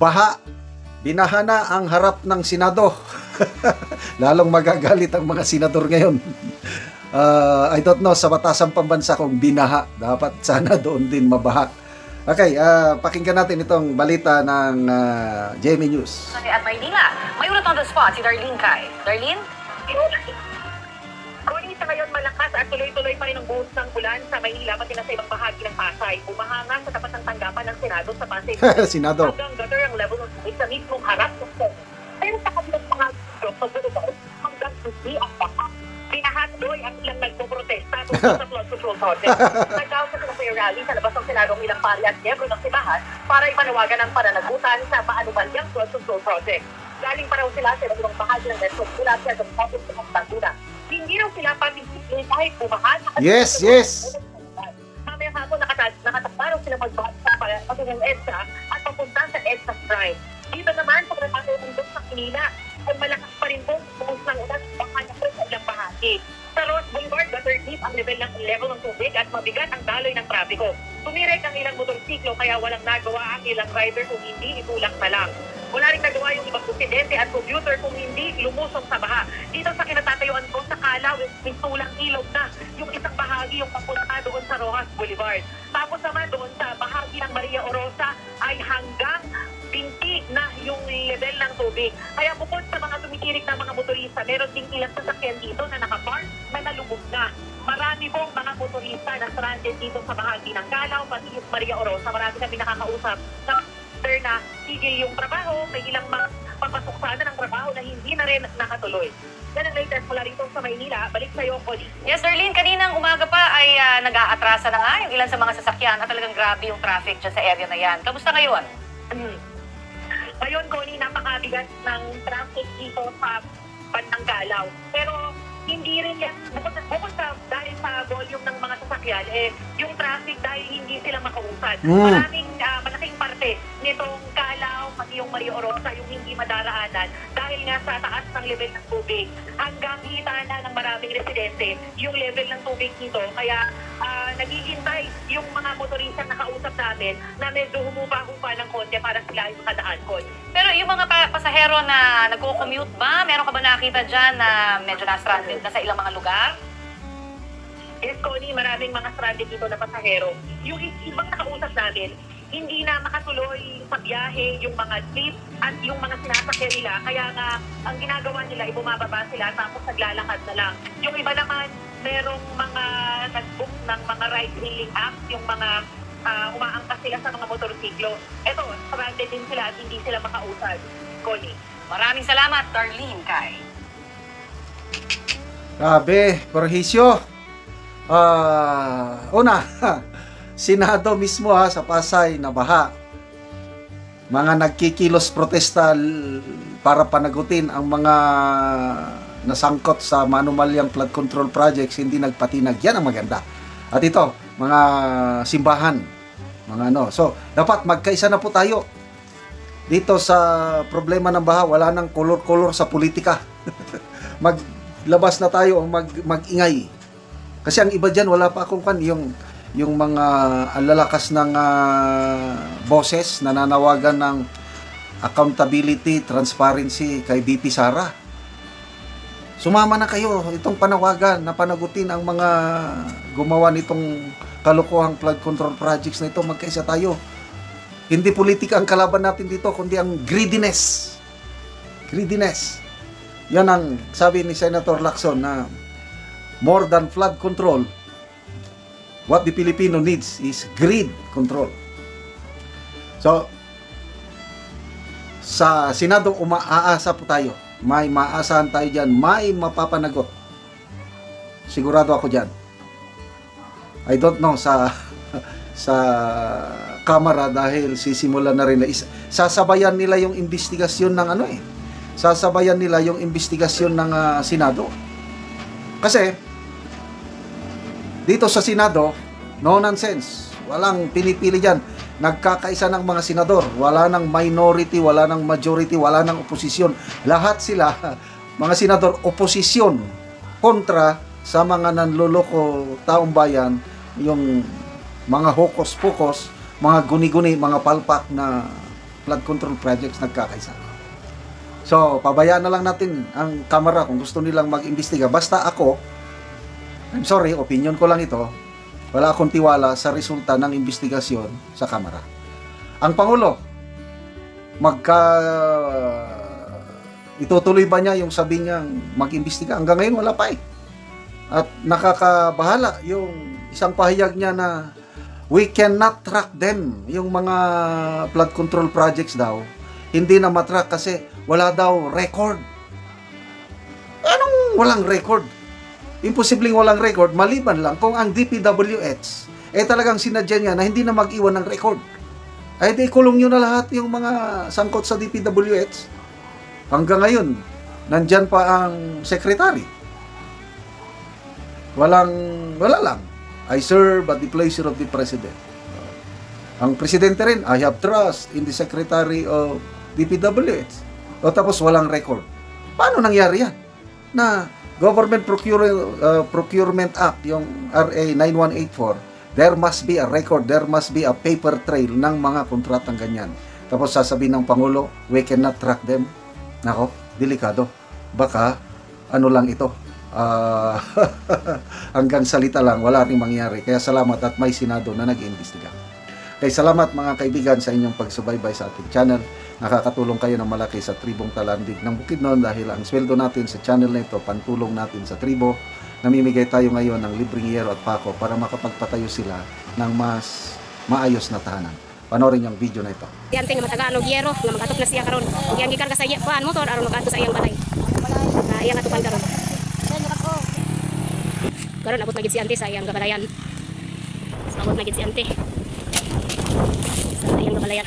baha. Binaha na ang harap ng Senado. Lalong magagalit ang mga senador ngayon. I don't know sa batasang pambansa kung binaha. Dapat sana doon din mabaha. Okay, pakinggan natin itong balita ng GMA News. At Maynila, may ulat on the spot si Darlene Kai. Darlene? Kuni sa ngayon malakas at tuloy-tuloy pa rin ang buhos ng ulan sa Maynila pati na sa ibang bahagi ng Pasay. Umahanga sa tapat ng tanggapan ng Senado sa Pasay. Senado. Hanggang gutter ang level ng tubig sa mismong harap ng Senado. Pero sa kabilang bahagi ng Pagulubao, hanggang hindi ang baka. Pinahatuloy ang ilang nagpoprotesta tungkol sa flood control project. Nagkaw sa Senado rally sa labas ng Senado ang ilang pari at miyembro ng sibahan para ipanawagan ang pananagutan sa maanumalyang flood control project. Galing pa raw sila sa ibang bahagi ng Metro mula sa Pagulubao sa Pagtaguna. Hindi raw sila patigil kahit bumahan. Yes. Mamayang hapon nakatakpa raw sila magbahag sa patungong EDSA at papunta sa EDSA Prime. Dito naman sa pagkakataon ng Dok sa Manila ay malakas pa rin po buhos ng ulan sa sa ilang bahagi. Sa Ross Boulevard, gutter deep ang level ng tubig at mabigat ang daloy ng trapiko. Tumirek ang ilang motorsiklo kaya walang nagawa ang ilang rider kung hindi itulak na lang. Wala rin nagawa yung ibang presidente at commuter kung hindi lumusong sa baha. Dito sa kinatatayuan ko sa Calao, may tulang ilog na yung isang bahagi yung papunta doon sa Rojas Boulevard. Tapos naman doon sa bahagi ng Maria Orosa ay hanggang pinti na yung level ng tubig. Kaya bukod sa mga tumitirik na mga motorista, meron ding ilang sasakyan dito na nakapark na nalubog na. Marami pong mga motorista na stranded dito sa bahagi ng Calao, pati yung Maria Orosa. Marami kami nakakausap na tigil yung trabaho, may ilang papasok sana ng trabaho na hindi na rin nakatuloy. Yan ang latest mula rito sa Maynila. Balik sa'yo, Cody. Yes, Darlene, kaninang umaga pa ay nag-aatrasa na nga yung ilan sa mga sasakyan at talagang grabe yung traffic dyan sa area na yan. Kamusta ngayon? Ngayon, Connie, napakabigat ng traffic dito sa bandang Calao. Pero hindi rin yan, bukod sa dahil sa volume ng mga sasakyan, yung traffic dahil hindi sila makausad. Malaking parte nitong Calao, pati yung Maria Orosa, yung hindi madaraanan dahil nga sa taas ng level ng tubig. Hanggang hita na ng maraming residente yung level ng tubig dito. Kaya naghihintay yung mga motorista na kausap namin na medyo humupa-hupa ng konti para sila yung makadaan ko. Pero yung mga pasahero na nagko-commute ba, meron ka ba nakita dyan na medyo na-stranded na sa ilang mga lugar? Yes, Connie, maraming mga stranded dito na pasahero. Yung ibang nakausap namin, hindi na makatuloy sa biyahe yung mga jeep at yung mga sinasakyan nila. Kaya nga, ang ginagawa nila, bumababa sila tapos naglalakad na lang. Yung iba naman, merong mga nag-book ng mga ride-hailing apps, yung mga umaangkas sila sa mga motorsiklo. Eto, stranded din sila at hindi sila makausad. Connie. Maraming salamat, Darlene Kai. Grabe, Perhisyo. Una, Senado mismo sa Pasay na baha. Mga nagkikilos protesta para panagutin ang mga nasangkot sa manumalyang flood control projects, hindi nagpatinag. Yan ang maganda. At ito, mga simbahan, mga ano. So, dapat magkaisa na po tayo. Dito sa problema ng baha, wala nang kolor-kolor sa politika. Maglabas na tayo, mag-ingay. Kasi ang iba dyan, wala pa akong yung mga alalakas ng boses na nanawagan ng accountability, transparency kay VP Sara. Sumama na kayo itong panawagan na panagutin ang mga gumawa nitong kalokohang flood control projects na ito. Magkaisa tayo. Hindi politika ang kalaban natin dito, kundi ang greediness. Greediness. Yan ang sabi ni Senator Lacson na more than flood control, what the Filipino needs is greed control. So, sa Senado, umaasa po tayo. May maasahan tayo dyan. May mapapanagot. Sigurado ako dyan. I don't know sa Kamara dahil sisimulan na rin. Sasabayan nila yung investigasyon ng sasabayan nila yung investigasyon ng Senado. Kasi, dito sa Senado, no nonsense. Walang pinipili dyan. Nagkakaisa ng mga senador. Wala ng minority, wala ng majority, wala ng oposisyon. Lahat sila, mga senador, oposisyon kontra sa mga nanloloko taong bayan, yung mga hokos-pokos, mga guni-guni, mga palpak na flood control projects nagkakaisa. So, pabayaan na lang natin ang Kamara kung gusto nilang mag-imbestiga. Basta ako, I'm sorry, opinion ko lang ito, wala akong tiwala sa resulta ng investigasyon sa Kamara. Ang Pangulo, itutuloy ba niya yung sabi niyang mag-imbestiga? Hanggang ngayon, wala pa eh. At nakakabahala yung isang pahayag niya na we cannot track them. Yung mga flood control projects daw, hindi na matrack kasi wala daw record. Anong walang record? Imposibleng walang record, maliban lang kung ang DPWH talagang sinadya niya na hindi na mag-iwan ng record. Ay di kulong nyo na lahat yung mga sangkot sa DPWH. Hanggang ngayon, nandyan pa ang secretary. Wala lang. I serve at the pleasure of the President. Ang Presidente rin, I have trust in the Secretary of DPWH. O tapos walang record. Paano nangyari yan? Na Government Procurement Act, yung RA 9184, there must be a record, there must be a paper trail ng mga kontratang ganyan. Tapos sasabihin ng Pangulo, we cannot track them. Nako, delikado. Baka, ano lang ito, hanggang salita lang, wala ring mangyari. Kaya salamat at may Senado na nag-iimbestiga. Kaya salamat mga kaibigan sa inyong pagsubaybay sa ating channel. Nakakatulong kayo ng malaki sa tribong Talandig ng Bukidnon dahil ang sweldo natin sa channel na ito, pantulong natin sa tribo. Namimigay tayo ngayon ng libreng yero at pako para makapagpatayo sila ng mas maayos na tahanan. Panoorin yung video na ito. Yan ting matagalog yero nga magatok na siya karon. Ug yang gikan ka sa kuan motor aron makaadto sa iyang balay. Iyang atupan karon. Karon abot na gid si ante sa iyang gabalayan. Abot na gid si ante. Sa iyang gabalayan.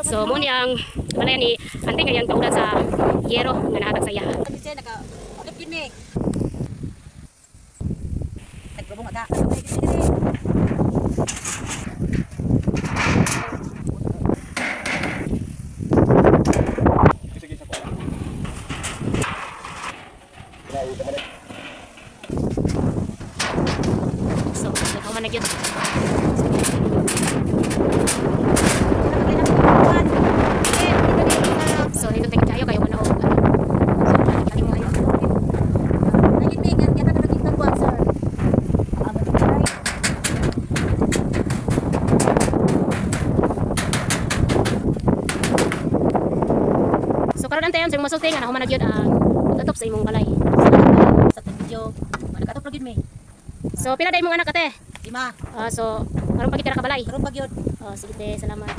So mo ni ang gabalayan ni ante nga yang kaulan sa yero nga nahatag sa iya. So, nagkaman na yun. So, dito tingin tayo kayo muna o kali mo ngayon. So, karoon ang tayo sa masulting, ano man na yun tatop sa imong balay. Sa video, nakatop ra gid mi. So, pila day mong anak ate? 5. So, karon pa kita kabalay. Karon pag yun. Sige te, salamat.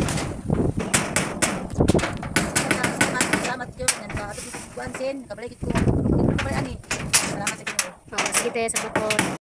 Salamat yun. Nakatop ko kuan sin, kabalik ko. Kabalik ani. Salamat sa Ginoo. Sige te, salamat po.